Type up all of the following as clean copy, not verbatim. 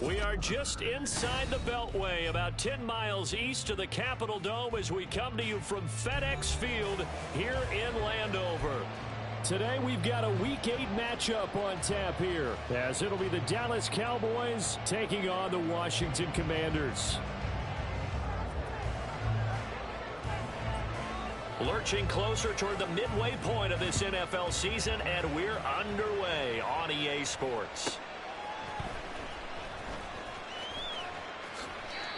We are just inside the Beltway, about 10 miles east of the Capitol Dome as we come to you from FedEx Field here in Landover. Today we've got a Week 8 matchup on tap here, as it'll be the Dallas Cowboys taking on the Washington Commanders. Lurching closer toward the midway point of this NFL season, and we're underway on EA Sports.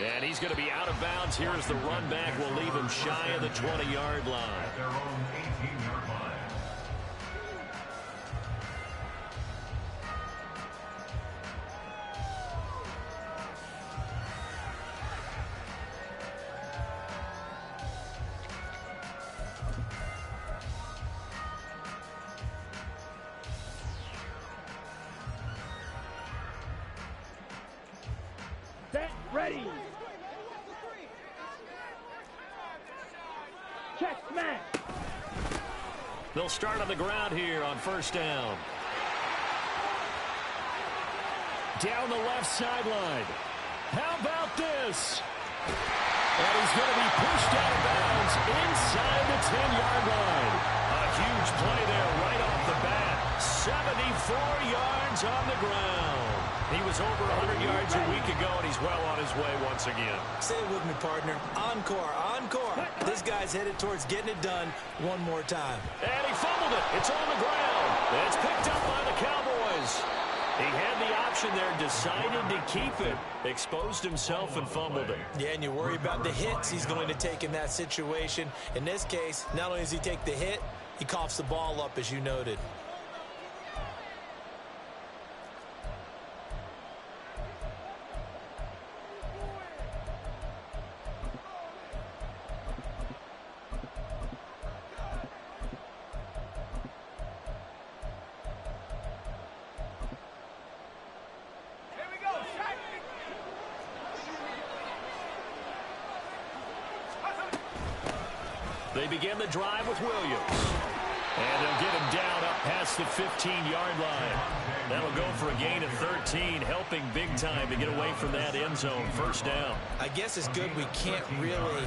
And he's going to be out of bounds here as the run back will leave him shy of the 20-yard line. At their own 18-yard line. Set, ready. Check, smash. They'll start on the ground here on first down. Down the left sideline. How about this? And he's going to be pushed out of bounds inside the 10-yard line. A huge play there right off the bat. 74 yards on the ground. He was over 100 yards a week ago, and he's well on his way once again. Say it with me, partner. Encore, encore. This guy's headed towards getting it done one more time. And he fumbled it. It's on the ground. And it's picked up by the Cowboys. He had the option there, decided to keep it, exposed himself and fumbled it. Yeah, and you worry about the hits he's going to take in that situation. In this case, not only does he take the hit, he coughs the ball up, as you noted. They begin the drive with Williams. And they'll get him down up past the 15-yard line. That'll go for a gain of 13, helping big time to get away from that end zone. First down. I guess it's good we can't really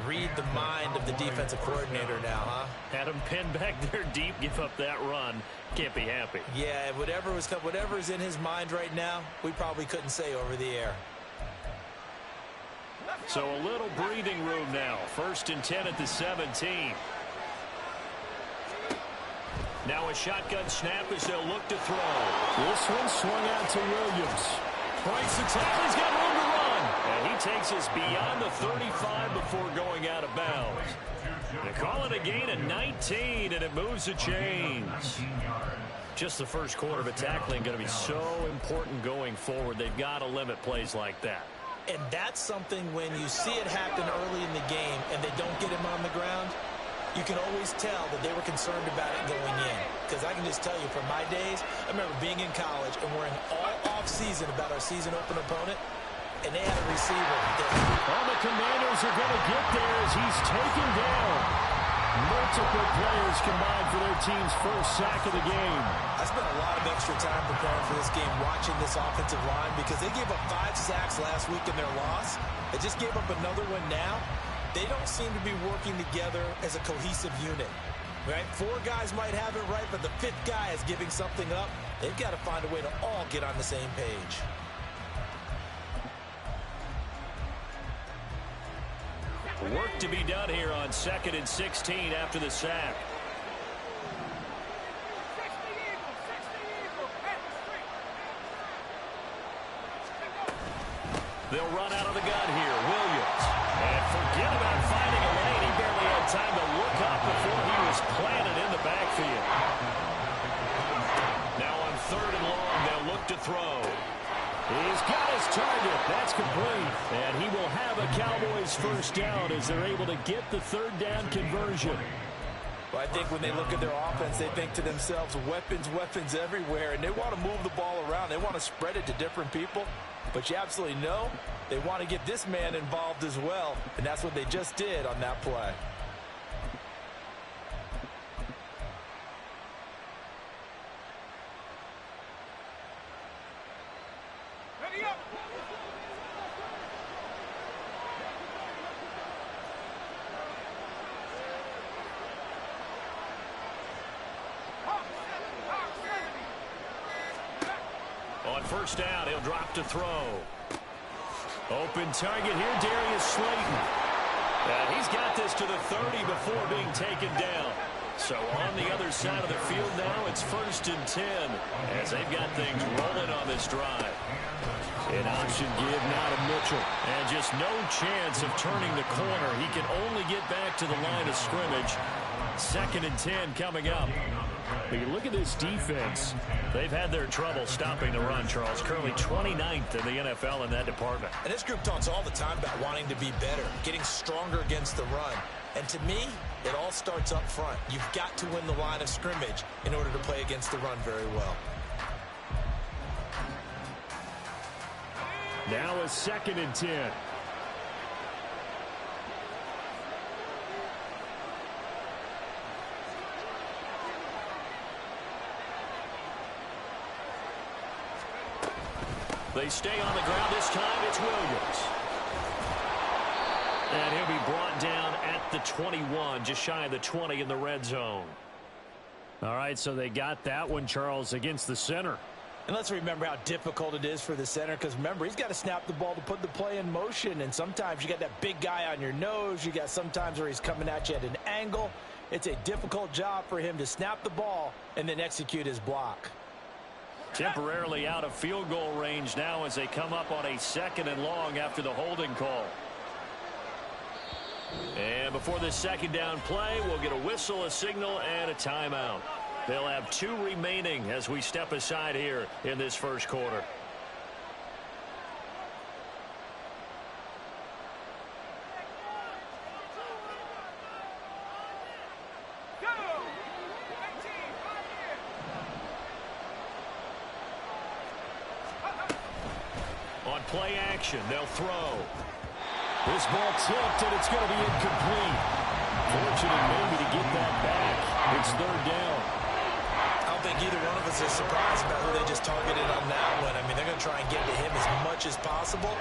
read the mind of the defensive coordinator now, huh? Had him pinned back there deep, give up that run. Can't be happy. Yeah, whatever's in his mind right now, we probably couldn't say over the air. So a little breathing room now. First and 10 at the 17. Now a shotgun snap as they'll look to throw. This one swung out to Williams. Breaks the tackle. He's got room to run. And he takes us beyond the 35 before going out of bounds. They call it a gain of 19, and it moves the chains. Just the first quarter, but tackling going to be so important going forward. They've got to limit plays like that. And that's something when you see it happen early in the game and they don't get him on the ground, you can always tell that they were concerned about it going in. Because I can just tell you from my days, I remember being in college and worrying all off-season about our season open opponent, and they had a receiver. All the Commanders are going to get there as he's taken down. Multiple players combined for their team's first sack of the game. I spent a lot of extra time preparing for this game, watching this offensive line, because they gave up 5 sacks last week in their loss. They just gave up another one now. They don't seem to be working together as a cohesive unit. Right? 4 guys might have it right, but the 5th guy is giving something up. They've got to find a way to all get on the same page. Work to be done here on 2nd and 16 after the sack. They'll run out of the gun here. Williams. And forget about finding a lane. He barely had time to look up before he was planted in the backfield. Now on 3rd and long, they'll look to throw. He's got his target. That's complete. And he will have a Cowboys first down as they're able to get the 3rd down conversion. Well, I think when they look at their offense, they think to themselves, weapons, weapons everywhere, and they want to move the ball around. They want to spread it to different people. But you absolutely know they want to get this man involved as well, and that's what they just did on that play. Ready first down. He'll drop to throw. Open target here, Darius Slayton. He's got this to the 30 before being taken down. So on the other side of the field now, it's 1st and 10 as they've got things rolling on this drive. An option give now to Mitchell. And just no chance of turning the corner. He can only get back to the line of scrimmage. 2nd and 10 coming up. But you look at this defense. They've had their trouble stopping the run, Charles. Currently 29th in the NFL in that department. And this group talks all the time about wanting to be better, getting stronger against the run. And to me, it all starts up front. You've got to win the line of scrimmage in order to play against the run very well. Now a 2nd and 10. They stay on the ground this time. It's Williams. And he'll be brought down at the 21, just shy of the 20 in the red zone. All right, so they got that one, Charles, against the center. And let's remember how difficult it is for the center, because remember, he's got to snap the ball to put the play in motion, and sometimes you got that big guy on your nose. You got sometimes where he's coming at you at an angle. It's a difficult job for him to snap the ball and then execute his block. Temporarily out of field goal range now as they come up on a 2nd and long after the holding call. And before this 2nd down play, we'll get a whistle, a signal, and a timeout. They'll have 2 remaining as we step aside here in this first quarter. On play action, they'll throw. This ball tipped, and it's going to be incomplete. Fortunate maybe to get that back. It's 3rd down. I don't think either one of us is surprised about who they just targeted on that one. I mean, they're going to try and get to him as much as possible.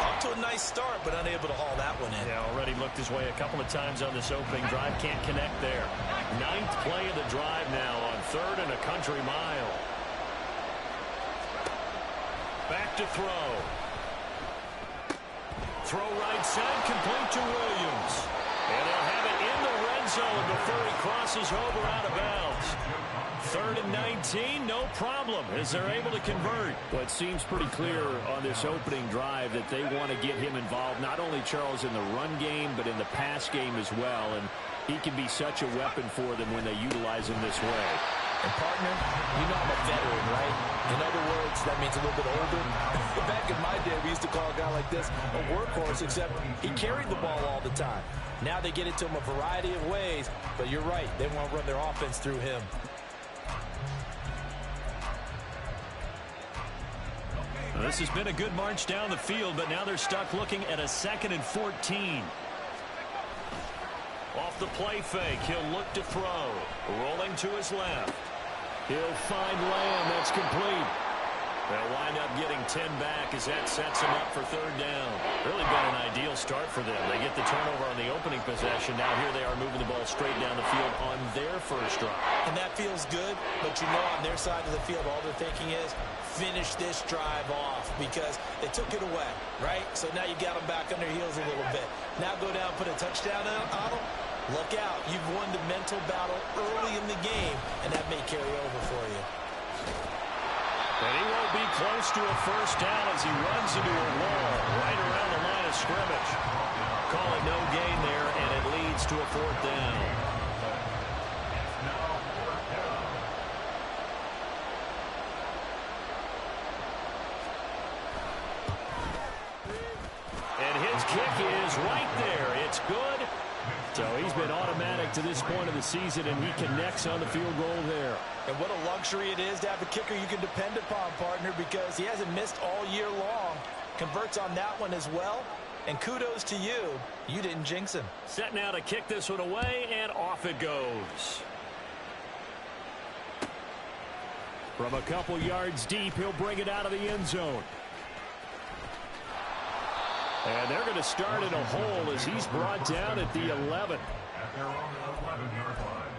Off to a nice start, but unable to haul that one in. Yeah, already looked his way a couple of times on this opening drive. Can't connect there. 9th play of the drive now on 3rd and a country mile. Back to throw. Throw right side, complete to Williams. And they'll have it in the red zone before he crosses over out of bounds. 3rd and 19, no problem, as they're able to convert. Well, it seems pretty clear on this opening drive that they want to get him involved, not only, Charles, in the run game, but in the pass game as well. And he can be such a weapon for them when they utilize him this way. And, partner, you know I'm a veteran, right? In other words, that means a little bit older. Back in my day, we used to call a guy like this a workhorse, except he carried the ball all the time. Now they get it to him a variety of ways, but you're right. They want to run their offense through him. Well, this has been a good march down the field, but now they're stuck looking at a 2nd and 14. Off the play fake, he'll look to throw. Rolling to his left. He'll find Lamb. That's complete. They'll wind up getting 10 back as that sets him up for 3rd down. Really been an ideal start for them. They get the turnover on the opening possession. Now here they are moving the ball straight down the field on their first drive. And that feels good, but you know on their side of the field, all they're thinking is finish this drive off because they took it away, right? So now you got them back on their heels a little bit. Now go down, put a touchdown on them. Look out. You've won the mental battle early in the game, and that may carry over for you. And he won't be close to a first down as he runs into a wall right around the line of scrimmage. Call it no gain there, and it leads to a 4th down. And his kick is right there. It's good. So he's been automatic to this point of the season, and he connects on the field goal there. And what a luxury it is to have a kicker you can depend upon, partner, because he hasn't missed all year long. Converts on that one as well. And kudos to you. You didn't jinx him. Set now to kick this one away, and off it goes. From a couple yards deep, he'll bring it out of the end zone. And they're going to start in a hole as he's brought down at the 11. At their own 11-yard line.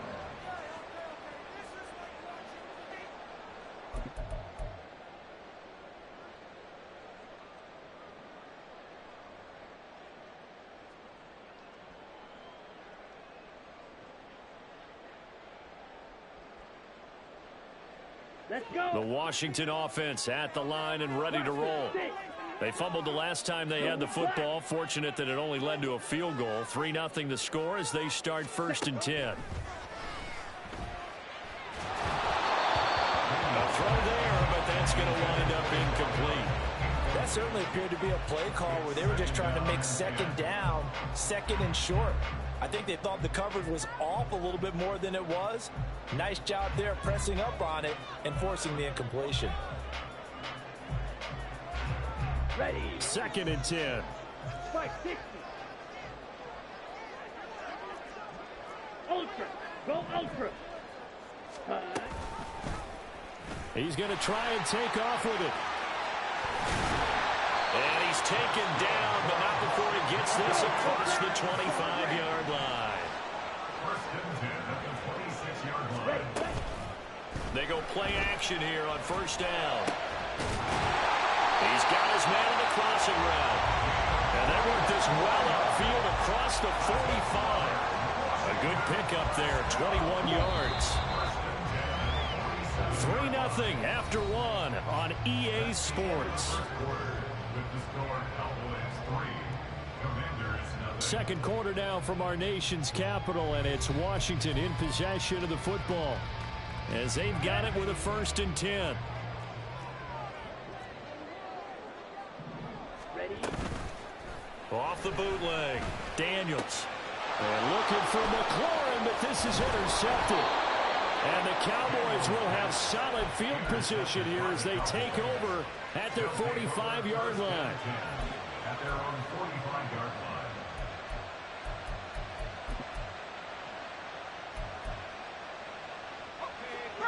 Let's go. The Washington offense at the line and ready to roll. They fumbled the last time they had the football. Fortunate that it only led to a field goal. 3-0 the score as they start 1st and 10. A throw there, but that's going to wind up incomplete. That certainly appeared to be a play call where they were just trying to make second down, second and short. I think they thought the coverage was off a little bit more than it was. Nice job there pressing up on it and forcing the incompletion. Ready. 2nd and 10. Spike 60. Ultra. Go ultra. He's going to try and take off with it. And he's taken down, but not before he gets this across the 25-yard line. 1st and 10 at the 26-yard line. They go play action here on 1st down. He's got his man in the crossing route. And they work this well upfield across the 45. A good pickup there, 21 yards. 3-0 after 1 on EA Sports. Second quarter now from our nation's capital, and it's Washington in possession of the football as they've got it with a 1st and 10. Ready. Off the bootleg, Daniels. And looking for McLaurin, but this is intercepted. And the Cowboys will have solid field position here as they take over at their 45-yard line. At their own 45-yard line.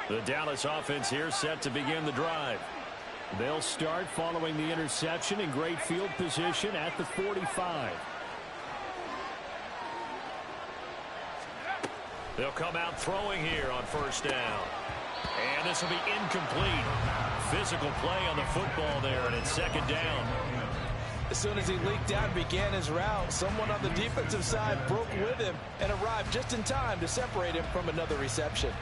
The Dallas offense here set to begin the drive. They'll start following the interception in great field position at the 45. They'll come out throwing here on 1st down. And this will be incomplete. Physical play on the football there, and it's 2nd down. As soon as he leaked out and began his route, someone on the defensive side broke with him and arrived just in time to separate him from another reception.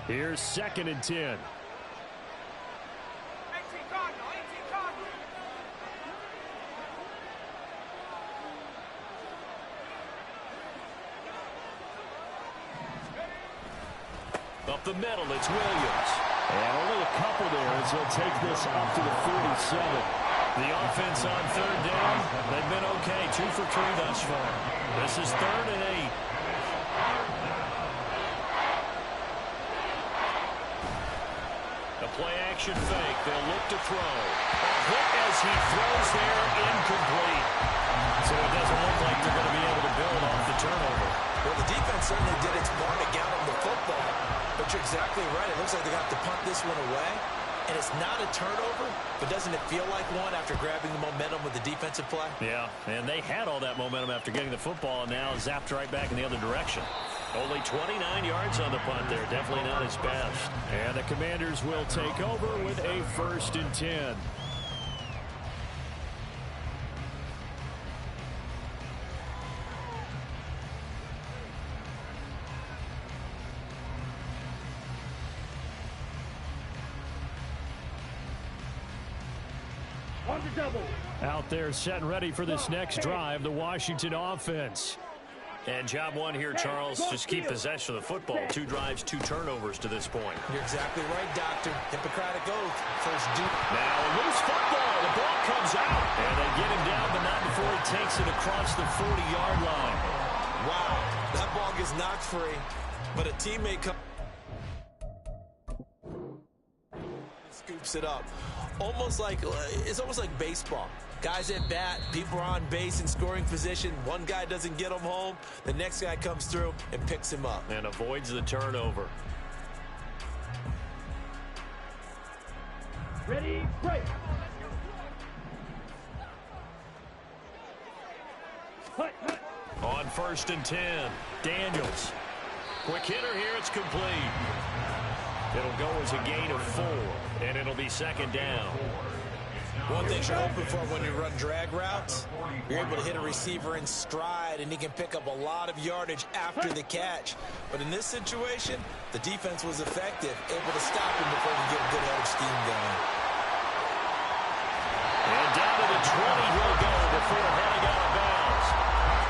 Here's 2nd and 10. Up the middle, it's Williams. And only a couple there as he'll take this up to the 47. The offense on 3rd down, they've been okay. 2 for 3 thus far. This is 3rd and 8. Play action fake. They'll look to throw. A hit as he throws there, incomplete. So it doesn't look like they're going to be able to build off the turnover. Well, the defense certainly did its part to get him the football. But you're exactly right. It looks like they got to punt this one away. And it's not a turnover, but doesn't it feel like one after grabbing the momentum with the defensive play? Yeah, and they had all that momentum after getting the football, and now zapped right back in the other direction. Only 29 yards on the punt there. Definitely not his best. And the Commanders will take over with a 1st and 10. On the double. Out there set and ready for this next drive, the Washington offense. And job one here, Charles, just keep possession of the football. 2 drives, 2 turnovers to this point. You're exactly right, Doctor. Hippocratic oath. First due. Now a loose football. The ball comes out. And they get him down, but not before he takes it across the 40-yard line. Wow. That ball gets knocked free, but a teammate comes. Scoops it up. It's almost like baseball. Guys at bat, people are on base in scoring position. One guy doesn't get him home. The next guy comes through and picks him up. And avoids the turnover. Ready, break. Hut, hut. On 1st and 10, Daniels. Quick hitter here, it's complete. It'll go as a gain of 4, and it'll be second down. One thing you're hoping for when you run drag routes, you're able to hit a receiver in stride, and he can pick up a lot of yardage after the catch. But in this situation, the defense was effective, able to stop him before he could get a good head of steam going. And down to the 20 he'll go before heading out of bounds.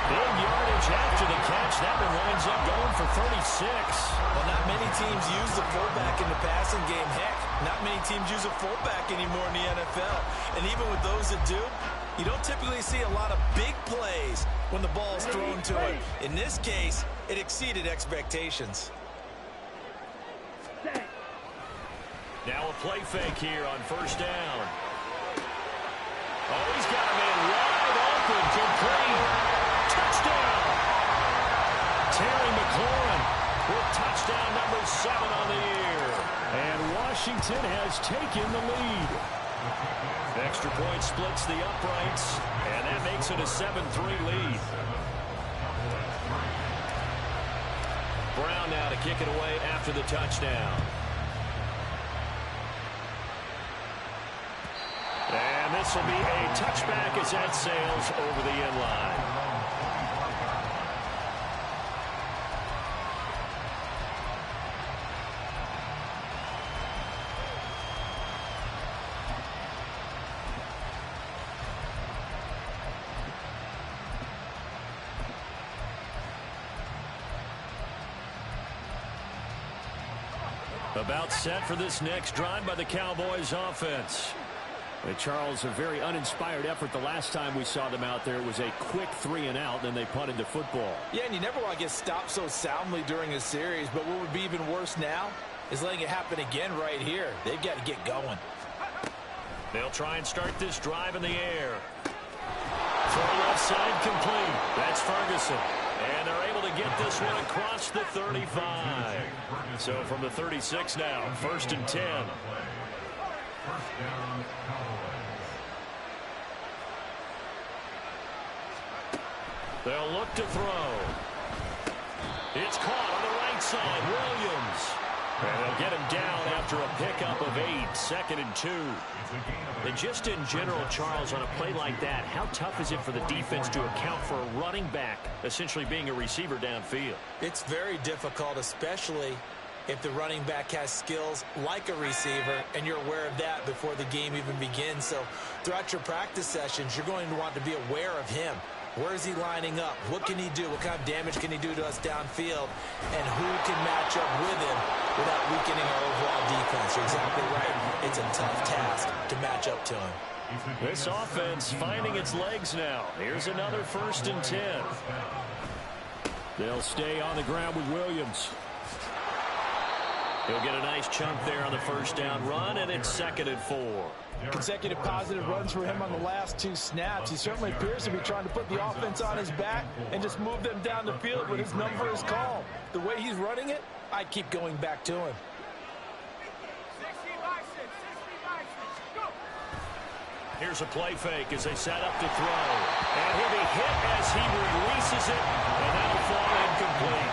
Big yardage after the catch. That one winds up going for 36. Well, not many teams use the fullback in the passing game. Heck, not many teams use a fullback anymore in the NFL. And even with those that do, you don't typically see a lot of big plays when the ball is thrown to him. In this case, it exceeded expectations. Now a play fake here on first down. Oh, he's got a man wide open, complete. Touchdown! Terry McLaurin with touchdown number 7 on the year. And Washington has taken the lead. Extra point splits the uprights, and that makes it a 7-3 lead. Brown now to kick it away after the touchdown. And this will be a touchback as that sails over the end line. About set for this next drive by the Cowboys offense. Charles, a very uninspired effort the last time we saw them out there. It was a quick 3-and-out, then they punted the football. Yeah, and you never want to get stopped so soundly during a series, but what would be even worse now is letting it happen again right here. They've got to get going. They'll try and start this drive in the air. Throw left side complete. That's Ferguson. And they're able to get this one across the 35. So from the 36 now, 1st and 10. First down, Cowboys. They'll look to throw. It's caught on the right side. Williams. And they'll get him down after a pickup of 8. 2nd and 2. And just in general, Charles, on a play like that, how tough is it for the defense to account for a running back essentially being a receiver downfield? It's very difficult, especially if the running back has skills like a receiver, and you're aware of that before the game even begins. So throughout your practice sessions, you're going to want to be aware of him. Where is he lining up? What can he do? What kind of damage can he do to us downfield? And who can match up with him without weakening our overall defense? You're exactly right. It's a tough task to match up to him. This offense finding its legs now. Here's another 1st and 10. They'll stay on the ground with Williams. He'll get a nice chunk there on the first down run, and it's 2nd and 4. Consecutive positive runs for him on the last 2 snaps. He certainly appears to be trying to put the offense on his back and just move them down the field when his number is called. The way he's running it, I keep going back to him. Here's a play fake as they set up to throw. And he'll be hit as he releases it, and that'll fall incomplete.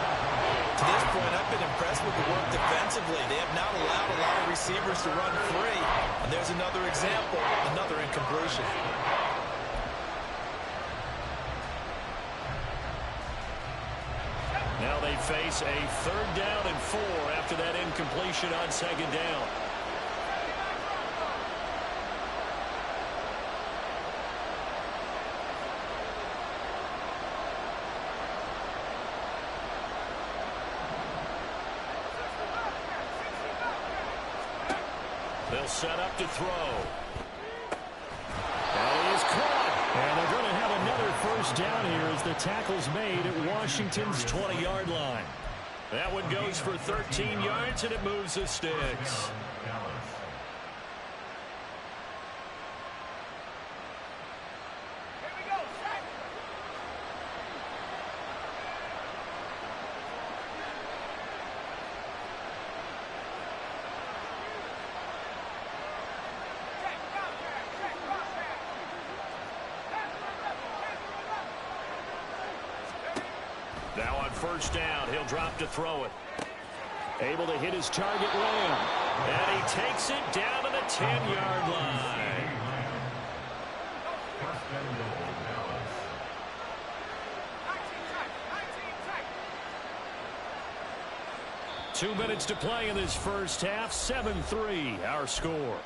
To this point, I've been impressed with the work defensively. They have not allowed a lot of receivers to run free. And there's another example, another incompletion. Now they face a 3rd down and 4 after that incompletion on 2nd down. They'll set up to throw. And he is caught. And they're going to have another 1st down here as the tackle's made at Washington's 20-yard line. That one goes for 13 yards, and it moves the sticks. Now on 1st down, he'll drop to throw it. Able to hit his target Lamb. And he takes it down to the 10-yard line. First and goal, Dallas. Two minutes to play in this first half. 7-3, our score.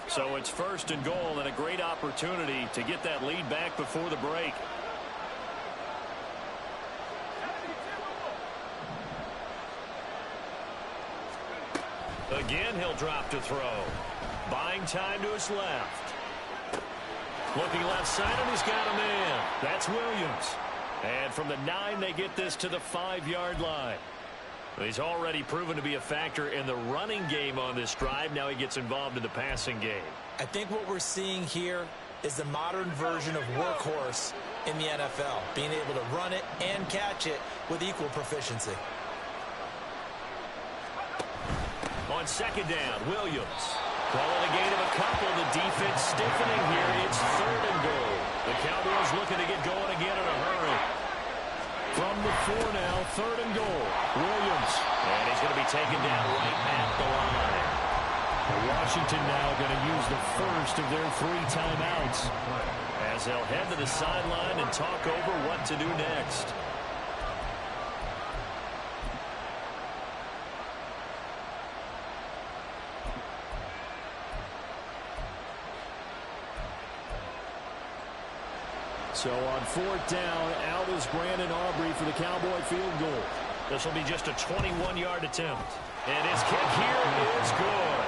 So it's first and goal, and a great opportunity to get that lead back before the break. Again, he'll drop to throw. Buying time to his left. Looking left side, and he's got a man. That's Williams. And from the 9, they get this to the 5-yard line. He's already proven to be a factor in the running game on this drive. Now he gets involved in the passing game. I think what we're seeing here is the modern version of workhorse in the NFL, being able to run it and catch it with equal proficiency. On second down, Williams. Calling a gain of a couple. The defense stiffening here. It's third and goal. The Cowboys looking to get going again in a hurry. From the 4 now, third and goal. Williams. And he's going to be taken down right at the line. Washington now going to use the first of their 3 timeouts as they'll head to the sideline and talk over what to do next. So on 4th down, out is Brandon Aubrey for the Cowboy field goal. This will be just a 21-yard attempt. And his kick here is good.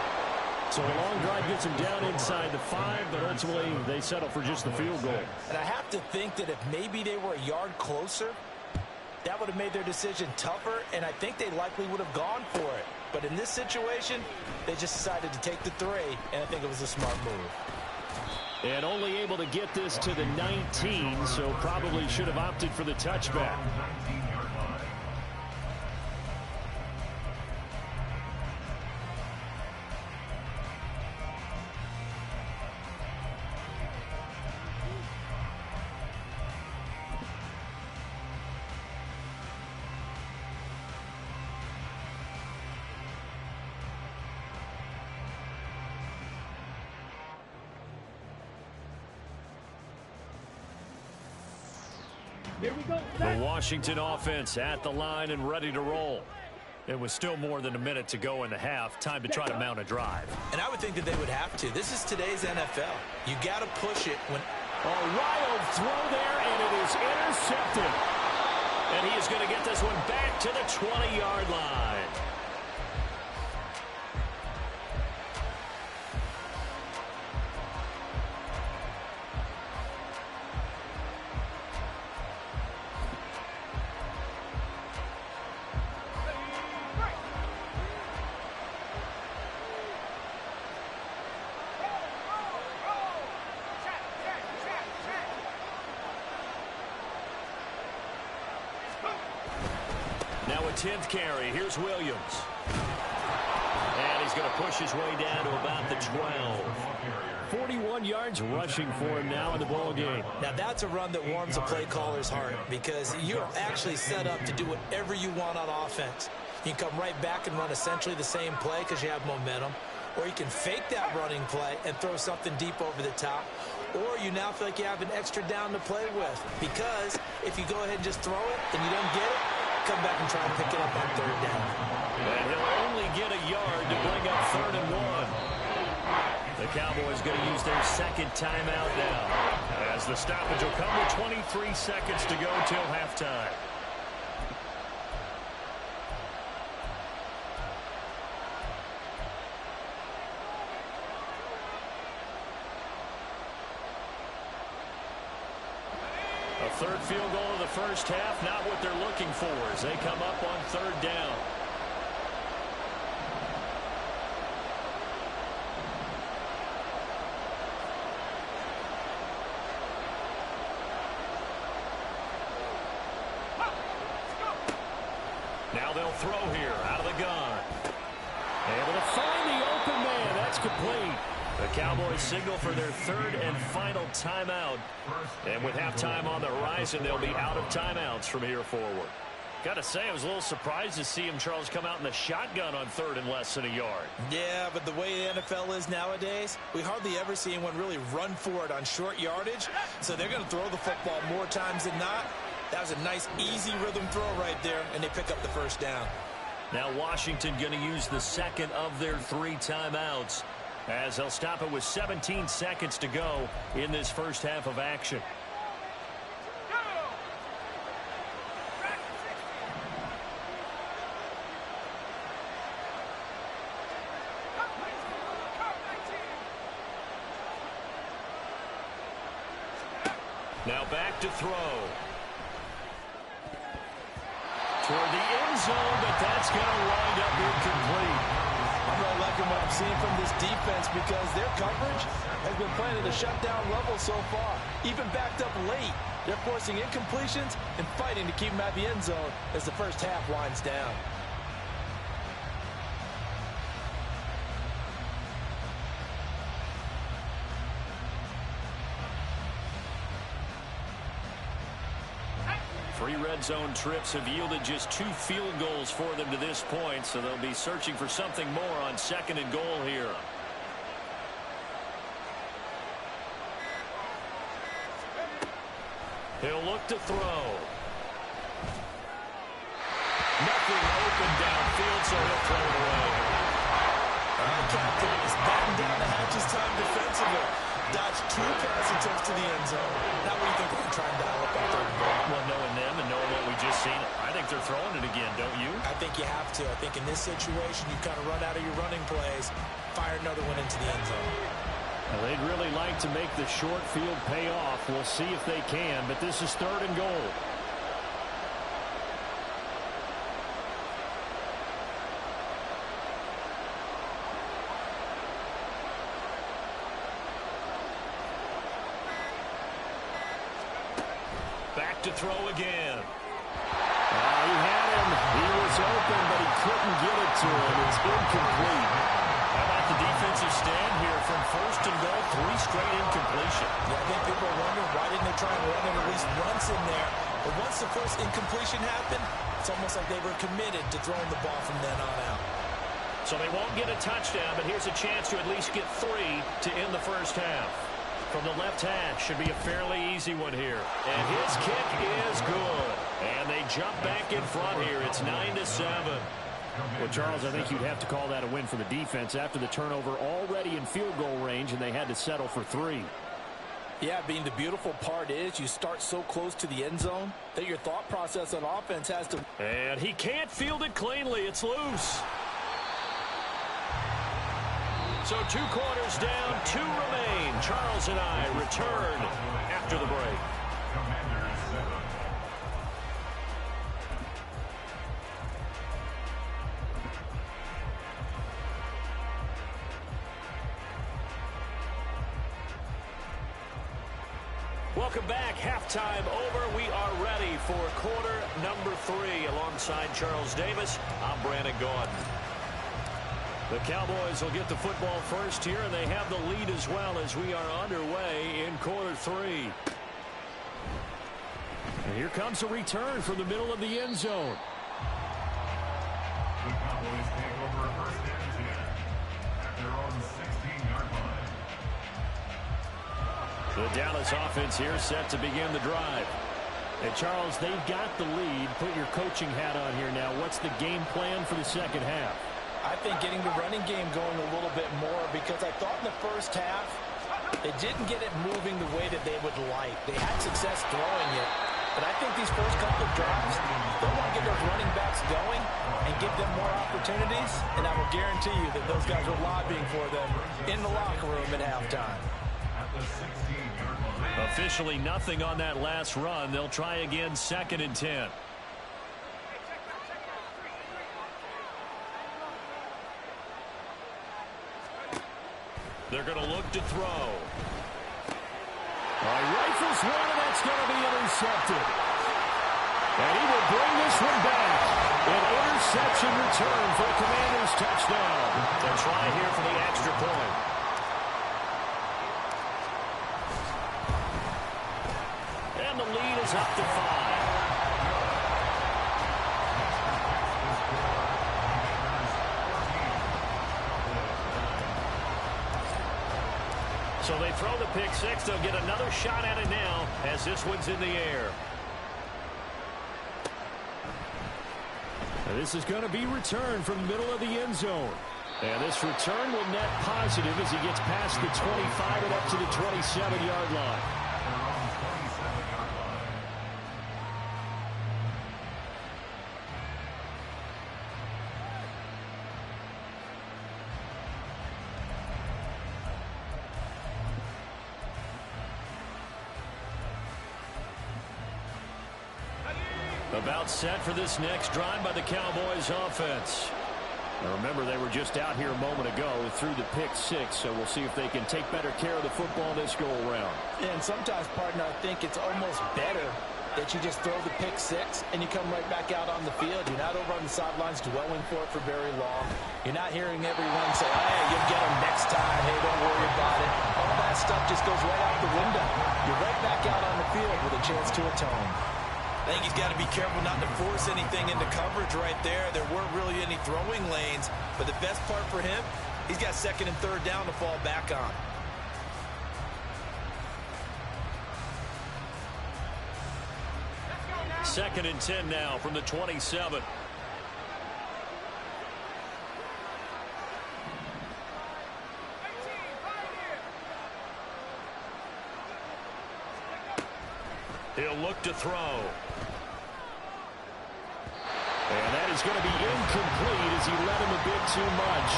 So a long drive gets him down inside the 5, but ultimately they settle for just the field goal. And I have to think that if maybe they were a yard closer, that would have made their decision tougher, and I think they likely would have gone for it. But in this situation, they just decided to take the 3, and I think it was a smart move. And only able to get this to the 19, so probably should have opted for the touchback. 19-yard line. Here we go. The Washington offense at the line and ready to roll. It was still more than a minute to go in the half. Time to try to mount a drive. And I would think that they would have to. This is today's NFL. You got to push it when... A wild throw there, and it is intercepted. And he is going to get this one back to the 20-yard line. Now a 10th carry. Here's Williams. And he's going to push his way down to about the 12. 41 yards rushing for him now in the ball game. Now that's a run that warms a play caller's heart because you're actually set up to do whatever you want on offense. You can come right back and run essentially the same play because you have momentum, or you can fake that running play and throw something deep over the top, or you now feel like you have an extra down to play with because if you go ahead and just throw it and you don't get it, come back and try and pick it up on 3rd down. And he'll only get a yard to bring up 3rd and 1. The Cowboys going to use their 2nd timeout now as the stoppage will come with 23 seconds to go till halftime. A 3rd field goal of the first half, not what they're looking for as they come up on 3rd down. Now they'll throw here out of the gun. Able to find the open man. That's complete. The Cowboys signal for their third and final timeout. And with halftime on the horizon, they'll be out of timeouts from here forward. Got to say, I was a little surprised to see him, Charles, come out in the shotgun on third and less than a yard. Yeah, but the way the NFL is nowadays, we hardly ever see anyone really run for it on short yardage. So they're going to throw the football more times than not. That was a nice, easy rhythm throw right there, and they pick up the first down. Now Washington going to use the second of their 3 timeouts, as they'll stop it with 17 seconds to go in this first half of action. Now back to throw. Toward the end zone, but that's going to wind up incomplete. I'm really liking what I'm seeing from this defense because their coverage has been playing at a shutdown level so far. Even backed up late, they're forcing incompletions and fighting to keep them at the end zone as the first half winds down. Three red zone trips have yielded just 2 field goals for them to this point, so they'll be searching for something more on second and goal here. He'll look to throw. Nothing open downfield, so he'll throw it away. Captain is batting down the hatches time defensively. Dodged 2 pass attempts to the end zone. Now what do you think they're going to try and dial up on third and goal? Well, knowing them and knowing what we just seen, I think they're throwing it again, don't you? I think you have to. I think in this situation, you kind of run out of your running plays, fire another one into the end zone. Well, they'd really like to make the short field pay off. We'll see if they can, but this is third and goal. Back to throw again. He had him. He was open, but he couldn't get it to him. It's incomplete. How about the defensive stand here from first and goal? 3 straight incompletion. Yeah, I think people are wondering why didn't they try and run it at least once in there. But once the first incompletion happened, it's almost like they were committed to throwing the ball from then on out. So they won't get a touchdown, but here's a chance to at least get 3 to end the first half. From the left hash, should be a fairly easy one here. And his kick is good. And they jump back in front here. It's 9-7. Well, Charles, I think you'd have to call that a win for the defense after the turnover already in field goal range, and they had to settle for 3. Yeah, being the beautiful part is you start so close to the end zone that your thought process on offense has to... And he can't field it cleanly. It's loose. So 2 quarters down, 2 remain. Charles and I return after the break. Welcome back. Halftime over. We are ready for quarter number 3. Alongside Charles Davis, I'm Brandon Gordon. The Cowboys will get the football first here, and they have the lead as well as we are underway in quarter 3. And here comes a return from the middle of the end zone. The Cowboys take over first and 10 at their own 16-yard line. The Dallas offense here set to begin the drive. And Charles, they've got the lead. Put your coaching hat on here now. What's the game plan for the second half? I think getting the running game going a little bit more, because I thought in the first half they didn't get it moving the way that they would like. They had success throwing it, but I think these first couple of drives, they want to get those running backs going and give them more opportunities, and I will guarantee you that those guys are lobbying for them in the locker room at halftime. At the 16-yard line. Officially nothing on that last run. They'll try again, second and 10. They're going to look to throw. Rifles one, and that's going to be intercepted. And he will bring this one back. An interception return for a Commanders touchdown. They'll try here for the extra point. is up to 5. So they throw the pick six. They'll get another shot at it now as this one's in the air. And this is going to be returned from the middle of the end zone. And this return will net positive as he gets past the 25 and up to the 27-yard line. About set for this next drive by the Cowboys offense. Now remember, they were just out here a moment ago through the pick six, so we'll see if they can take better care of the football this go-around. And sometimes, partner, I think it's almost better that you just throw the pick six and you come right back out on the field. You're not over on the sidelines dwelling for it for very long. You're not hearing everyone say, hey, you'll get them next time. Hey, don't worry about it. All that stuff just goes right out the window. You're right back out on the field with a chance to atone. I think he's got to be careful not to force anything into coverage right there. There weren't really any throwing lanes, but the best part for him, he's got second and third down to fall back on. Second and 10 now from the 27. He'll look to throw. And that is going to be incomplete as he led him a bit too much.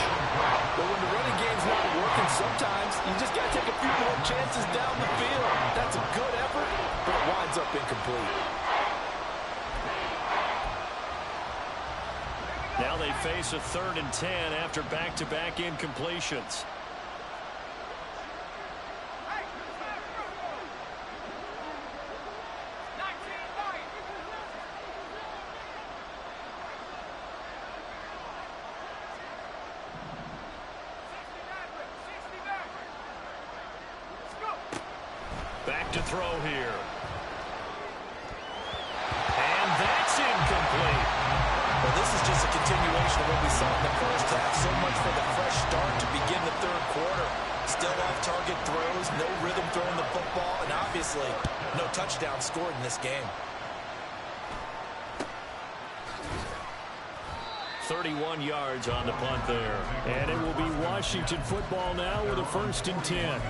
But when the running game's not working, sometimes you just got to take a few more chances down the field. That's a good effort, but it winds up incomplete. Now they face a 3rd and 10 after back-to-back incompletions. Back to throw here. And that's incomplete. Well, this is just a continuation of what we saw in the first half. So much for the fresh start to begin the third quarter. Still off-target throws, no rhythm throwing the football, and obviously no touchdown scored in this game. 31 yards on the punt there. And it will be Washington football now with a 1st and 10.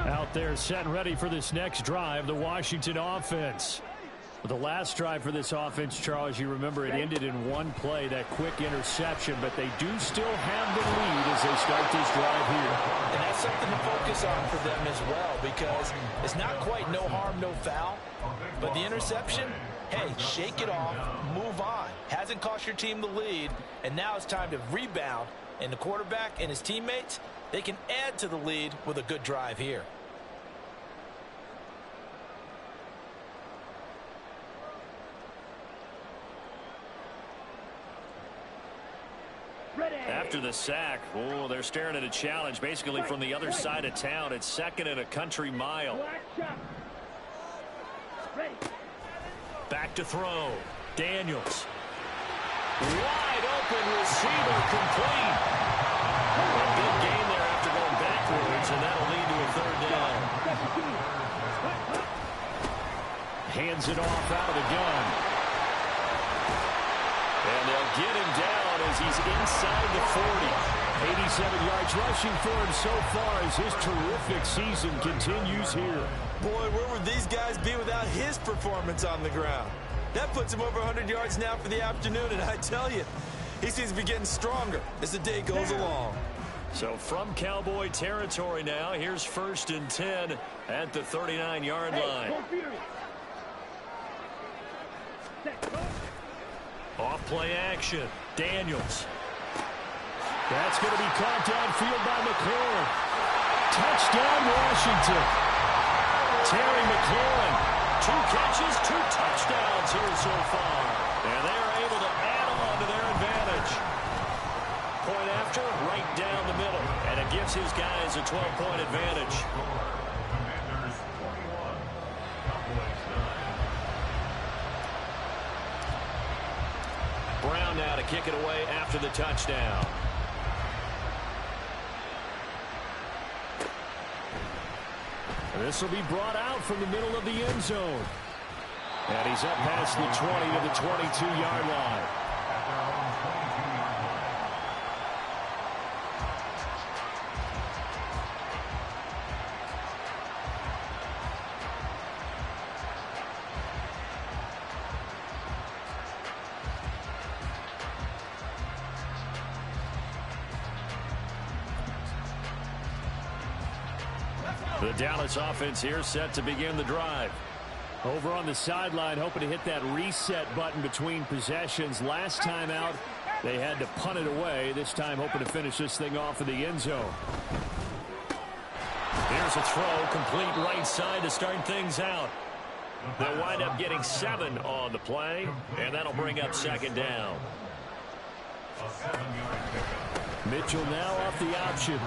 Out there set and ready for this next drive, the Washington offense. The last drive for this offense, Charles, you remember it ended in one play, that quick interception, but they do still have the lead as they start this drive here. And that's something to focus on for them as well, because it's not quite no harm, no foul, but the interception, hey, shake it off, move on. Hasn't cost your team the lead, and now it's time to rebound, and the quarterback and his teammates, they can add to the lead with a good drive here. After the sack, oh, they're staring at a challenge basically from the other side of town. It's 2nd and a country mile. Back to throw. Daniels. Wide open receiver, complete. A big gain there after going backwards, and that'll lead to a 3rd down. Hands it off out of the gun. And they'll get him down as he's inside the 40. 87 yards rushing for him so far as his terrific season continues here. Boy, where would these guys be without his performance on the ground? That puts him over 100 yards now for the afternoon, and I tell you, he seems to be getting stronger as the day goes along. So from Cowboy territory now, here's 1st and 10 at the 39-yard line. Off play action. Daniels. That's going to be caught downfield by McLaurin. Touchdown, Washington. Terry McLaurin. 2 catches, 2 touchdowns here so far. And they're able to add on to their advantage. Point after, right down the middle. And it gives his guys a 12-point advantage. Commanders 21, Brown now to kick it away after the touchdown. This will be brought out from the middle of the end zone. And he's up past the 20 to the 22-yard line. The Dallas offense here set to begin the drive. Over on the sideline, hoping to hit that reset button between possessions. Last time out, they had to punt it away. This time, hoping to finish this thing off in the end zone. Here's a throw, complete right side to start things out. They'll wind up getting 7 on the play, and that'll bring up second down. Mitchell now off the option.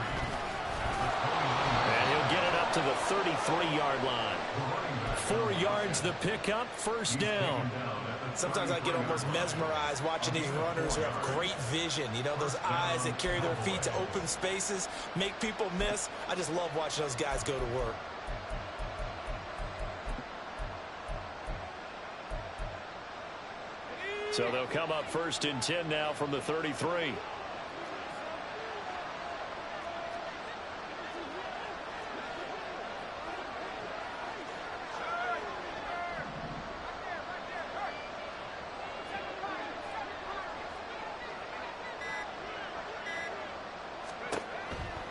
And he'll get it up to the 33-yard line. 4 yards the pickup, first down. Sometimes I get almost mesmerized watching these runners who have great vision. You know, those eyes that carry their feet to open spaces, make people miss. I just love watching those guys go to work. So they'll come up first and 10 now from the 33.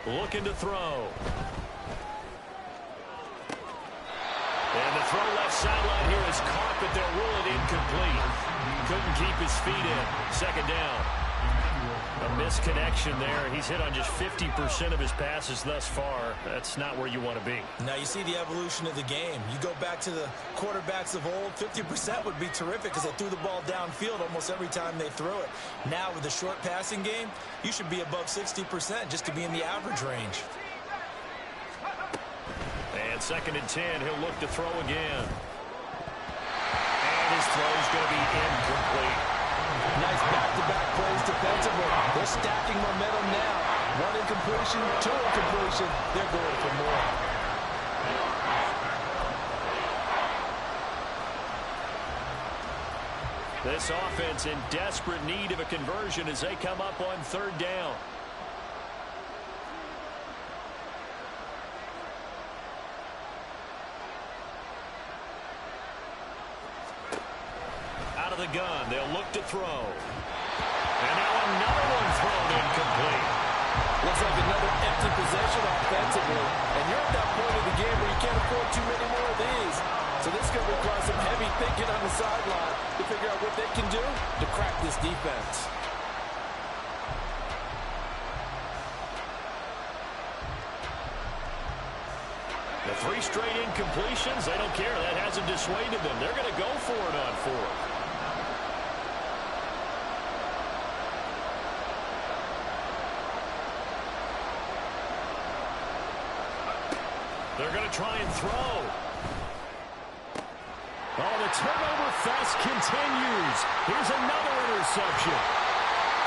Looking to throw. And the throw left sideline here is caught, but they'll rule it incomplete. Couldn't keep his feet in. Second down. A misconnection there. He's hit on just 50% of his passes thus far. That's not where you want to be. Now you see the evolution of the game. You go back to the quarterbacks of old, 50% would be terrific because they threw the ball downfield almost every time they threw it. Now with the short passing game, you should be above 60% just to be in the average range. And second and 10, he'll look to throw again. And his throw's going to be incomplete. Nice back-to-back plays defensively. They're stacking momentum now. 1 incompletion, 2 incompletion. They're going for more. This offense in desperate need of a conversion as they come up on third down. Out of the gun, they'll look to throw. And now another one thrown incomplete. Looks like another empty possession offensively. And you're at that point of the game where you can't afford too many more of these. So this is going to require some heavy thinking on the sideline to figure out what they can do to crack this defense. The 3 straight incompletions, they don't care. That hasn't dissuaded them. They're going to go for it on 4th. They're going to try and throw. Oh, the turnover fest continues. Here's another interception.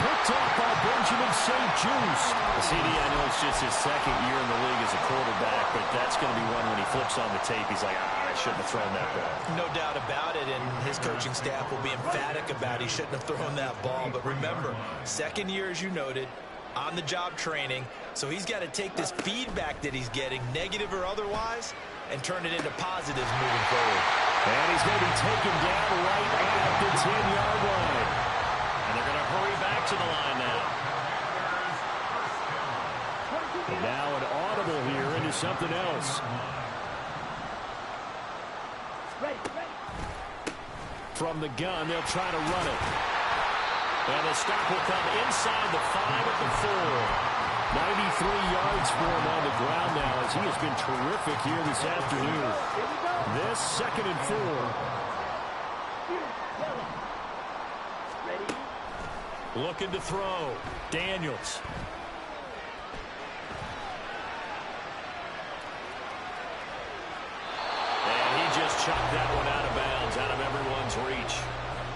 Picked off by Benjamin St. Juice. CD, I know it's just his second year in the league as a quarterback, but that's going to be one when he flips on the tape. He's like, I shouldn't have thrown that ball. No doubt about it, and his coaching staff will be emphatic about he shouldn't have thrown that ball. But remember, second year, as you noted, on-the-job training, so he's got to take this feedback that he's getting, negative or otherwise, and turn it into positives moving forward. And he's going to be taken down right at the 10-yard line. And they're going to hurry back to the line now. And now an audible here into something else. From the gun, they'll try to run it. And the stop will come inside the 5 at the 4. 93 yards for him on the ground now as he has been terrific here this afternoon. This second and 4. Looking to throw. Daniels. And he just chucked that one out of bounds, out of everyone's reach.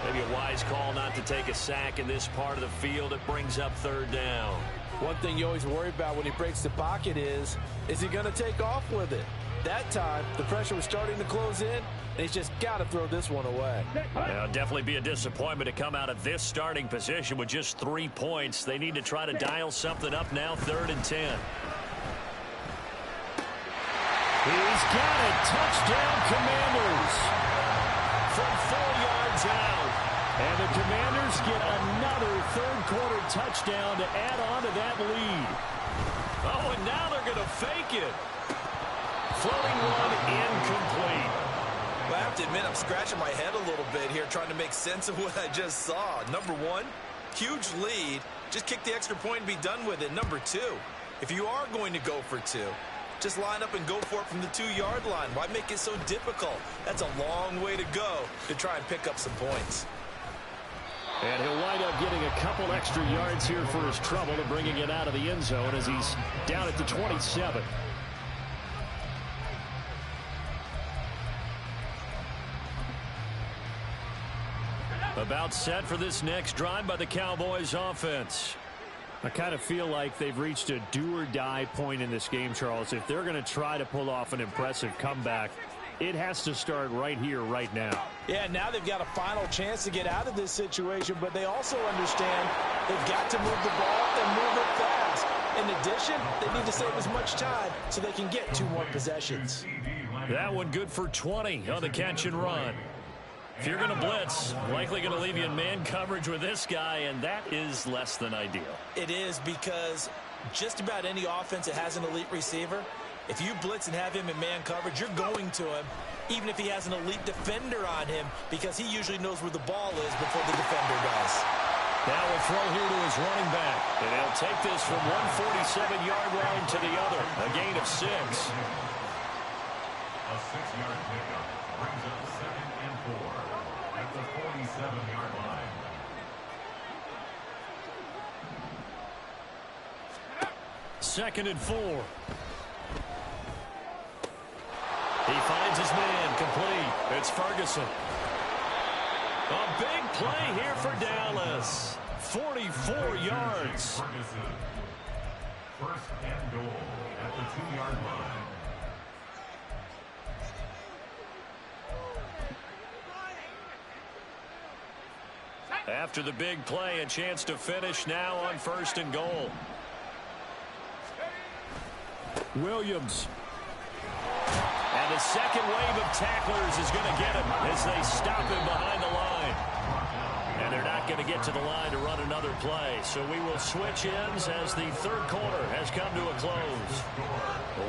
Maybe a wise call not to take a sack in this part of the field. It brings up third down. One thing you always worry about when he breaks the pocket is he going to take off with it? That time, the pressure was starting to close in, and he's just got to throw this one away. It'll definitely be a disappointment to come out of this starting position with just 3 points. They need to try to dial something up now, 3rd and 10. He's got it. Touchdown, Commanders. From 4 yards out. And the Commanders get another third-quarter touchdown to add on to that lead. Oh, and now they're going to fake it. Floating one incomplete. Well, I have to admit, I'm scratching my head a little bit here trying to make sense of what I just saw. Number one, huge lead. Just kick the extra point and be done with it. Number two, if you are going to go for two, just line up and go for it from the 2-yard line. Why make it so difficult? That's a long way to go to try and pick up some points. And he'll wind up getting a couple extra yards here for his trouble and bringing it out of the end zone as he's down at the 27. About set for this next drive by the Cowboys offense. I kind of feel like they've reached a do-or-die point in this game, Charles. If they're going to try to pull off an impressive comeback, it has to start right here, right now. Yeah, now they've got a final chance to get out of this situation, but they also understand they've got to move the ball and move it fast. In addition, they need to save as much time so they can get 2 more possessions. That one good for 20 on the catch and run. If you're going to blitz, likely going to leave you in man coverage with this guy, and that is less than ideal. It is, because just about any offense that has an elite receiver, if you blitz and have him in man coverage, you're going to him, even if he has an elite defender on him, because he usually knows where the ball is before the defender does. Now we'll throw here to his running back, and he'll take this from 147-yard line to the other, a gain of 6. A 6-yard pickup brings up 2nd and 4 at the 47-yard line. Second and 4. He finds his man, complete. It's Ferguson. A big play here for Dallas. 44 yards. Ferguson. 1st and goal at the 2-yard line. After the big play, a chance to finish now on 1st and goal. Williams. And the second wave of tacklers is going to get him as they stop him behind the line. And they're not going to get to the line to run another play. So we will switch ends as the 3rd quarter has come to a close.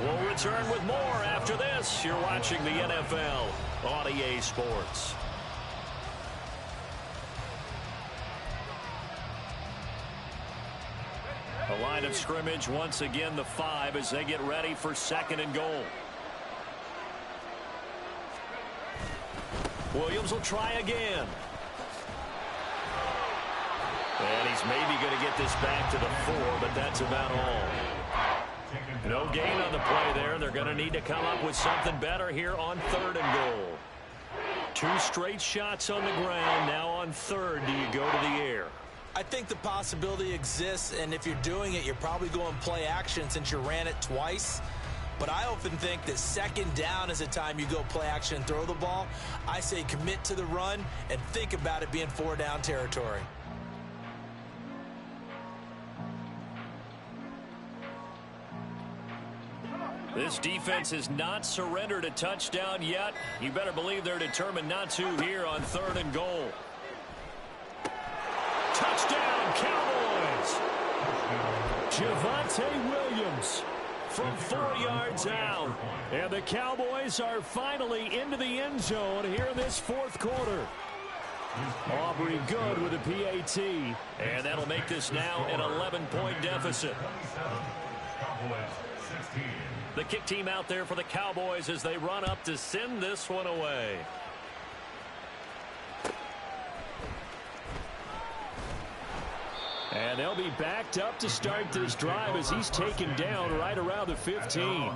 We'll return with more after this. You're watching the NFL on EA Sports. A line of scrimmage once again, the 5, as they get ready for 2nd and goal. Williams will try again. And he's maybe going to get this back to the 4, but that's about all. No gain on the play there. They're going to need to come up with something better here on 3rd and goal. 2 straight shots on the ground. Now on 3rd, do you go to the air? I think the possibility exists, and if you're doing it, you're probably going play action since you ran it twice. But I often think that 2nd down is a time you go play action and throw the ball. I say commit to the run and think about it being 4-down territory. This defense has not surrendered a touchdown yet. You better believe they're determined not to here on 3rd and goal. Touchdown, Cowboys! Javonte Williams from 4 yards out. And the Cowboys are finally into the end zone here in this 4th quarter. Aubrey good with a PAT. And that'll make this now an 11-point deficit. The kick team out there for the Cowboys as they run up to send this one away. And they'll be backed up to start this drive as he's taken down right around the 15.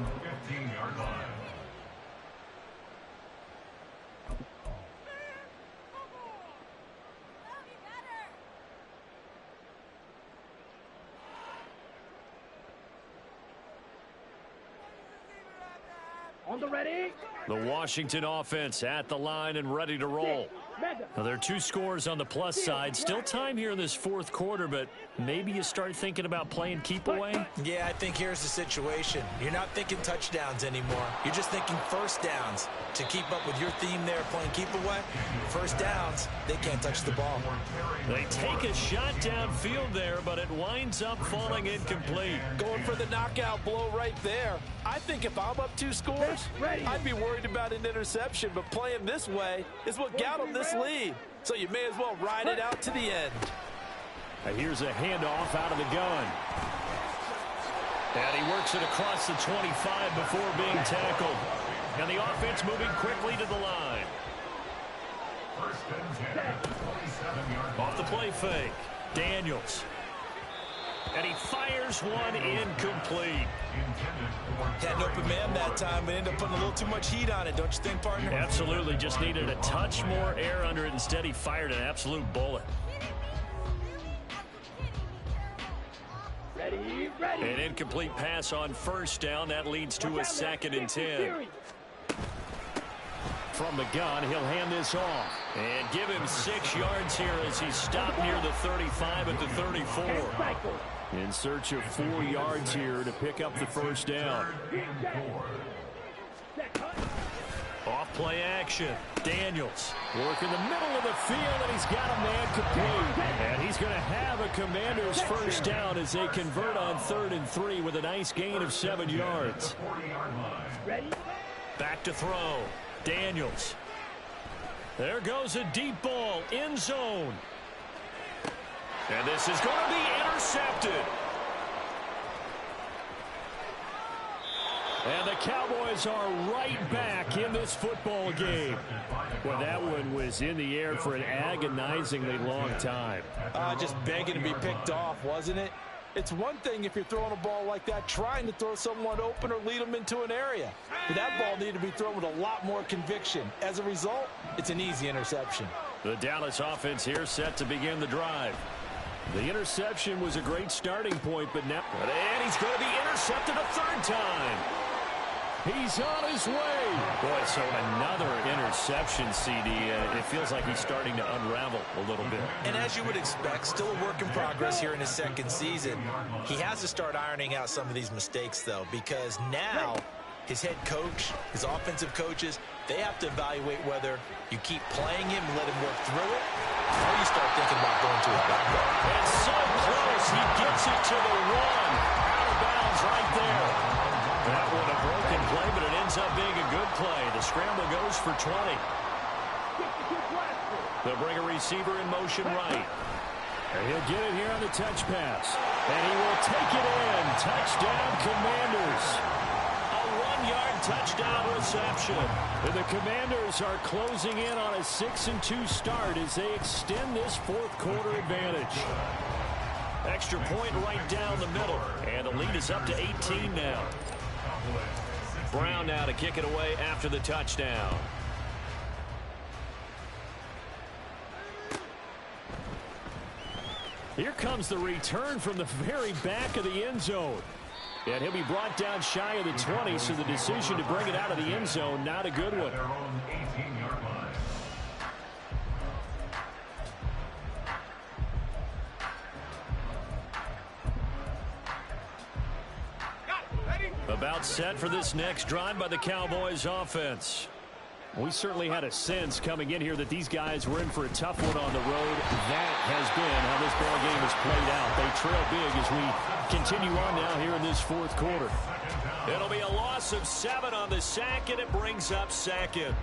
On the ready. The Washington offense at the line and ready to roll. Now, there are 2 scores on the plus side. Still time here in this fourth quarter, but maybe you start thinking about playing keep away? Yeah, I think here's the situation. You're not thinking touchdowns anymore. You're just thinking first downs. To keep up with your theme there, playing keep away, first downs, they can't touch the ball. They take a shot downfield there, but it winds up falling incomplete. Going for the knockout blow right there. I think if I'm up 2 scores, I'd be worried about an interception, but playing this way is what got them this lead. So you may as well ride it out to the end. And here's a handoff out of the gun. And he works it across the 25 before being tackled. And the offense moving quickly to the line. First and 10 at the 27-yard line. Off the play fake. Daniels. And he fires one incomplete. Had an open man that time, but ended up putting a little too much heat on it, don't you think, partner? Absolutely. Just needed a touch more air under it. Instead, he fired an absolute bullet. An incomplete pass on first down. That leads to a 2nd and 10. From the gun, he'll hand this off. And give him 6 yards here as he's stopped near the 35 at the 34. In search of 4 yards here to pick up the first down. Off play action. Daniels working the middle of the field, and he's got a man complete. And he's going to have a Commanders first down as they convert on 3rd and 3 with a nice gain of 7 yards. Back to throw. Daniels. There goes a deep ball. End zone. And this is going to be intercepted. And the Cowboys are right back in this football game. Well, that one was in the air for an agonizingly long time. Just begging to be picked off, wasn't it? It's one thing if you're throwing a ball like that, trying to throw someone open or lead them into an area. But that ball needed to be thrown with a lot more conviction. As a result, it's an easy interception. The Dallas offense here set to begin the drive. The interception was a great starting point, but now... And he's going to be intercepted a 3rd time. He's on his way. Boy, so another interception, CD. It feels like he's starting to unravel a little bit. And as you would expect, still a work in progress here in his 2nd season. He has to start ironing out some of these mistakes, though, because now his head coach, his offensive coaches, they have to evaluate whether you keep playing him and let him work through it, or you start thinking about going to his backbone. It's so close. He gets it to the 1. Out of bounds right there. That one a broken play, but it ends up being a good play. The scramble goes for 20. They'll bring a receiver in motion right. And he'll get it here on the touch pass. And he will take it in. Touchdown, Commanders. A 1-yard touchdown reception. And the Commanders are closing in on a 6-2 start as they extend this fourth quarter advantage. Extra point right down the middle. And the lead is up to 18 now. Brown now to kick it away after the touchdown. Here comes the return from the very back of the end zone. And he'll be brought down shy of the 20, so the decision to bring it out of the end zone, not a good one. About set for this next drive by the Cowboys offense. We certainly had a sense coming in here that these guys were in for a tough one on the road. That has been how this ball game has played out. They trail big as we continue on now here in this fourth quarter. It'll be a loss of 7 on the sack, and it brings up 2nd.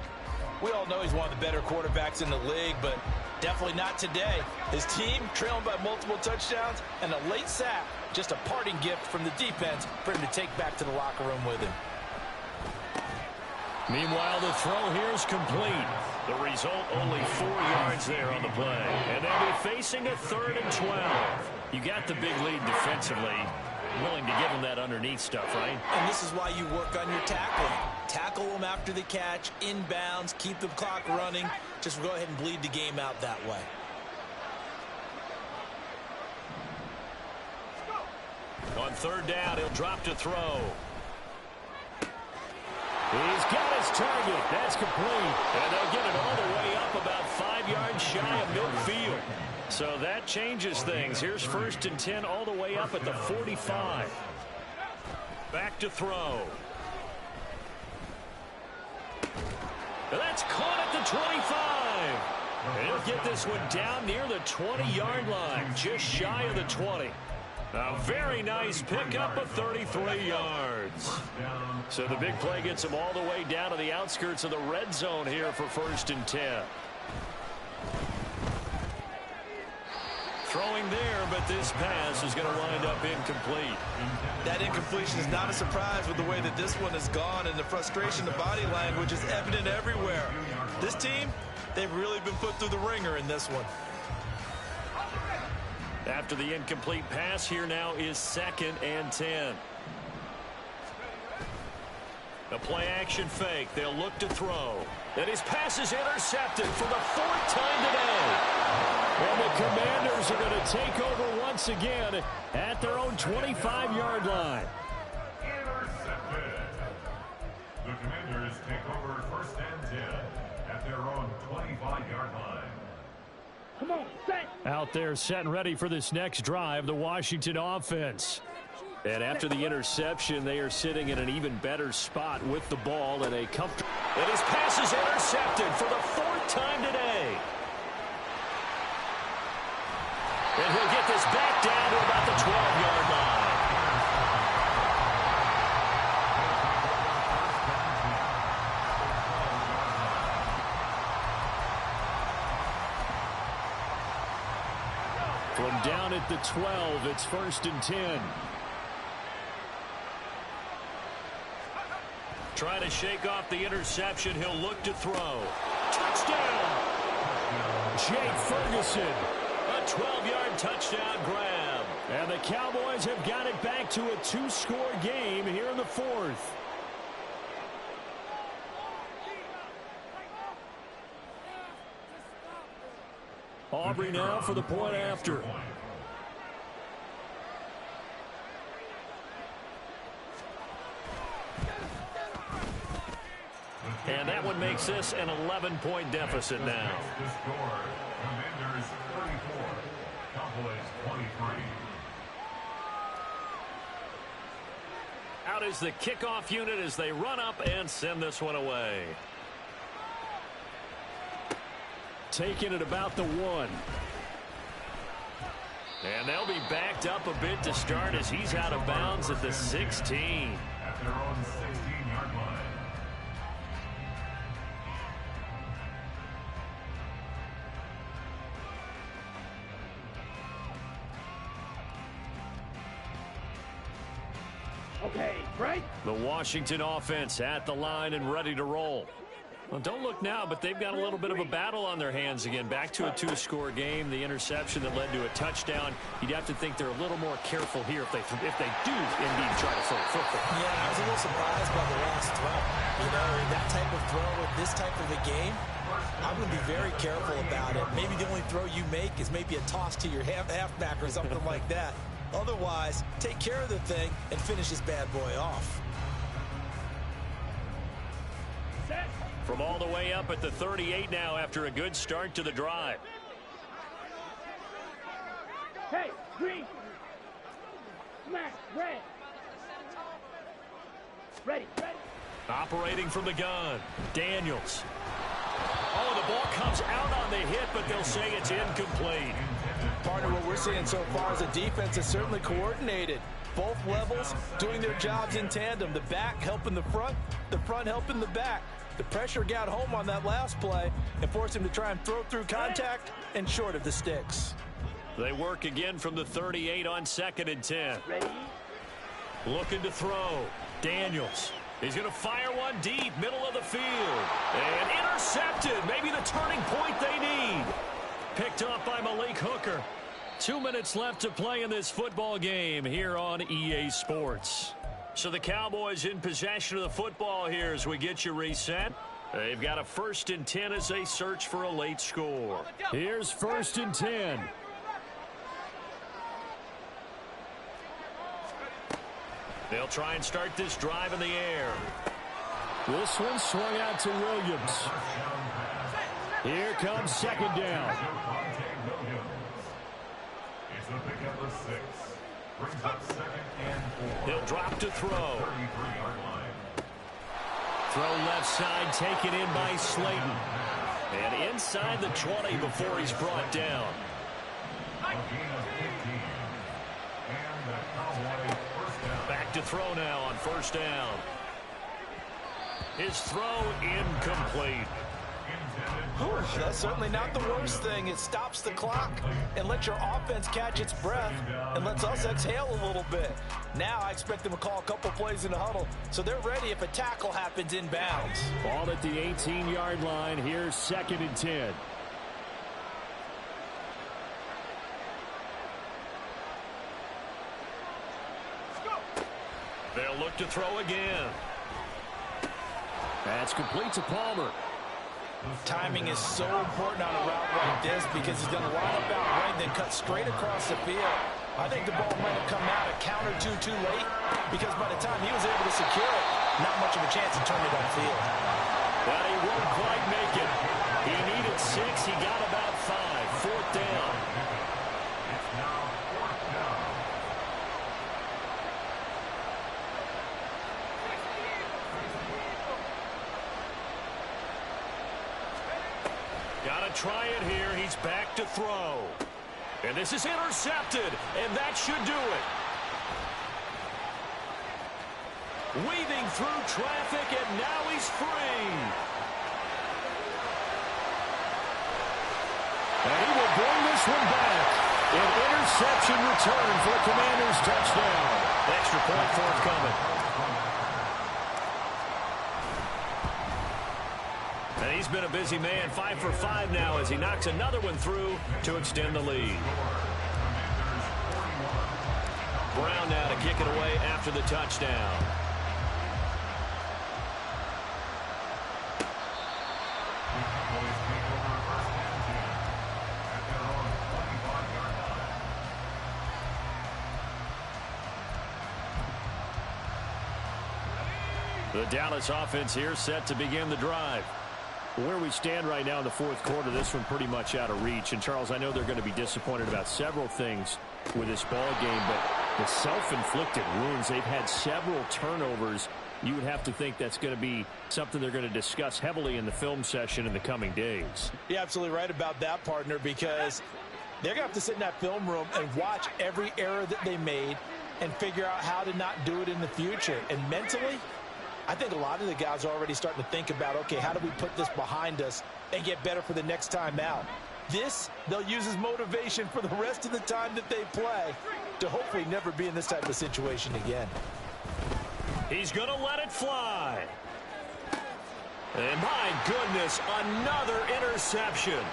We all know he's one of the better quarterbacks in the league, but definitely not today. His team trailing by multiple touchdowns, and a late sack, just a parting gift from the defense for him to take back to the locker room with him. Meanwhile, the throw here is complete. The result, only 4 yards there on the play. And they'll be facing a 3rd and 12. You got the big lead defensively. Willing to give them that underneath stuff, right? And this is why you work on your tackling. Tackle them after the catch, inbounds, keep the clock running. Just go ahead and bleed the game out that way. On 3rd down, he'll drop to throw. He's got his target. That's complete. And they'll get it all the way up about 5 yards shy of midfield. So that changes things. Here's 1st and 10 all the way up at the 45. Back to throw. And that's caught at the 25. And he'll get this one down near the 20-yard line, just shy of the 20. A very nice pickup of 33 yards. So the big play gets him all the way down to the outskirts of the red zone here for 1st and 10. Throwing there, but this pass is going to wind up incomplete. That incompletion is not a surprise with the way that this one has gone, and the frustration, the body language is evident everywhere. This team, they've really been put through the ringer in this one. After the incomplete pass, here now is 2nd and 10. A play-action fake. They'll look to throw. And his pass is intercepted for the 4th time today. And the Commanders are going to take over once again at their own 25-yard line. Intercepted. The Commanders take over 1st and 10 at their own 25-yard line. Come on, set. Out there set and ready for this next drive, the Washington offense. And after the interception, they are sitting in an even better spot with the ball and a comfortable. And his pass is intercepted for the 4th time today. And he'll get this back down to about the 12-yard line. From down at the 12, it's 1st and 10. Trying to shake off the interception. He'll look to throw. Touchdown! Jake Ferguson. A 12-yard touchdown grab. And the Cowboys have got it back to a 2-score game here in the 4th. Aubrey now for the point after. And that one makes this an 11-point deficit now. The score, Commanders 34, Cowboys 23. Out is the kickoff unit as they run up and send this one away. Taking it about the 1. And they'll be backed up a bit to start as he's out of bounds at the 16. At their own 16-yard line. Okay, right? The Washington offense at the line and ready to roll. Well, don't look now, but they've got a little bit of a battle on their hands again. Back to a 2-score game. The interception that led to a touchdown. You'd have to think they're a little more careful here if they do indeed try to throw football. Yeah, I was a little surprised by the last throw. You know, in that type of throw with this type of a game, I'm going to be very careful about it. Maybe the only throw you make is maybe a toss to your halfback or something like that. Otherwise, take care of the thing and finish this bad boy off. From all the way up at the 38 now after a good start to the drive. Hey, green. Smash, red. Ready. Operating from the gun, Daniels. Oh, the ball comes out on the hit, but they'll say it's incomplete. Partner, what we're seeing so far is the defense is certainly coordinated. Both levels doing their jobs in tandem. The back helping the front helping the back. The pressure got home on that last play and forced him to try and throw through contact and short of the sticks. They work again from the 38 on 2nd and 10. Ready? Looking to throw. Daniels. He's going to fire one deep, middle of the field. And intercepted. Maybe the turning point they need. Picked up by Malik Hooker. 2 minutes left to play in this football game here on EA Sports. So the Cowboys in possession of the football here as we get you reset. They've got a 1st and 10 as they search for a late score. Here's 1st and 10. They'll try and start this drive in the air. This one swung out to Williams. Here comes second down. It's a pickup of 6. Brings up 2nd and 4. He'll drop to throw. 33-yard line. Throw left side, taken in by Slayton. And inside the 20 before he's brought down. A gain of 15. And the Cowboys first down. Back to throw now on first down. His throw incomplete. That's certainly not the worst thing. It stops the clock and lets your offense catch its breath and lets us exhale a little bit. Now I expect them to call a couple plays in the huddle so they're ready if a tackle happens inbounds. Ball at the 18-yard line. Here's 2nd and 10. They'll look to throw again. That's complete to Palmer. Timing is so important on a route like this because he's going to line up out right, then cut straight across the field. I think the ball might have come out a count or two too late because by the time he was able to secure it, not much of a chance to turn it upfield. But he won't quite make it. He needed 6. He got about 5. 4th down. It's now 4th down. Got to try it here. He's back to throw. And this is intercepted, and that should do it. Weaving through traffic, and now he's free. And he will bring this one back. An interception return for a Commanders touchdown. Extra point forthcoming. And he's been a busy man, 5 for 5 now as he knocks another one through to extend the lead. Brown now to kick it away after the touchdown. The Dallas offense here set to begin the drive. Where we stand right now in the 4th quarter, this one pretty much out of reach. And, Charles, I know they're going to be disappointed about several things with this ball game, but the self-inflicted wounds, they've had several turnovers. You would have to think that's going to be something they're going to discuss heavily in the film session in the coming days. You're absolutely right about that, partner, because they're going to have to sit in that film room and watch every error that they made and figure out how to not do it in the future. And mentally, I think a lot of the guys are already starting to think about, okay, how do we put this behind us and get better for the next time out? This, they'll use as motivation for the rest of the time that they play to hopefully never be in this type of situation again. He's going to let it fly. And my goodness, another interception.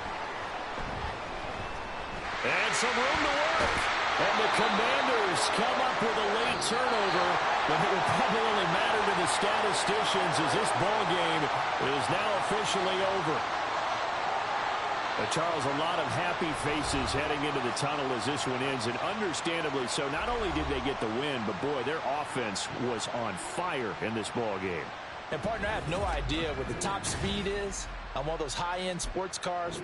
And some room to work. And the Commanders come up with a late turnover, but it will probably only matter to the statisticians as this ball game is now officially over. Charles, a lot of happy faces heading into the tunnel as this one ends, and understandably so. Not only did they get the win, but boy, their offense was on fire in this ball game. And partner, I have no idea what the top speed is on one of those high-end sports cars.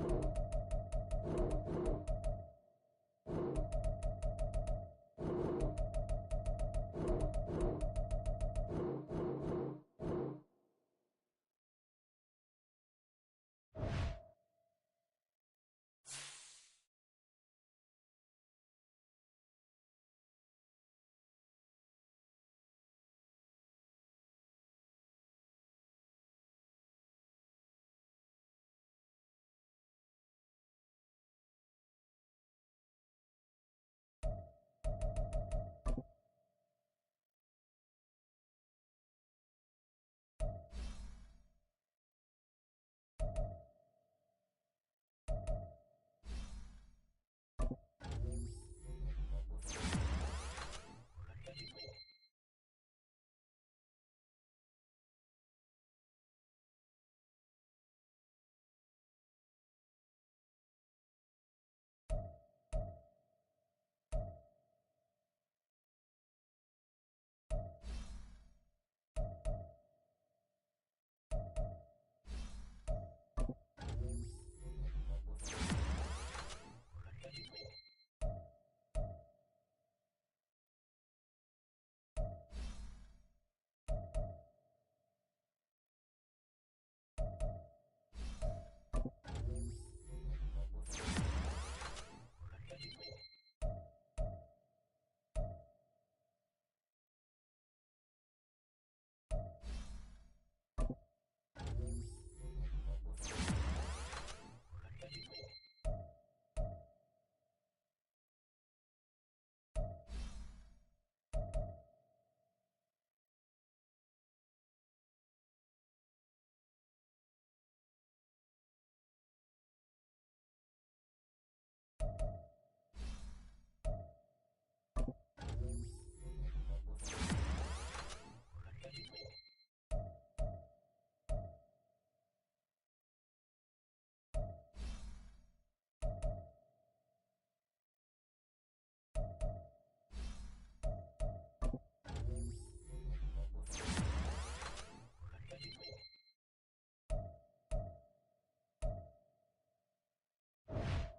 2.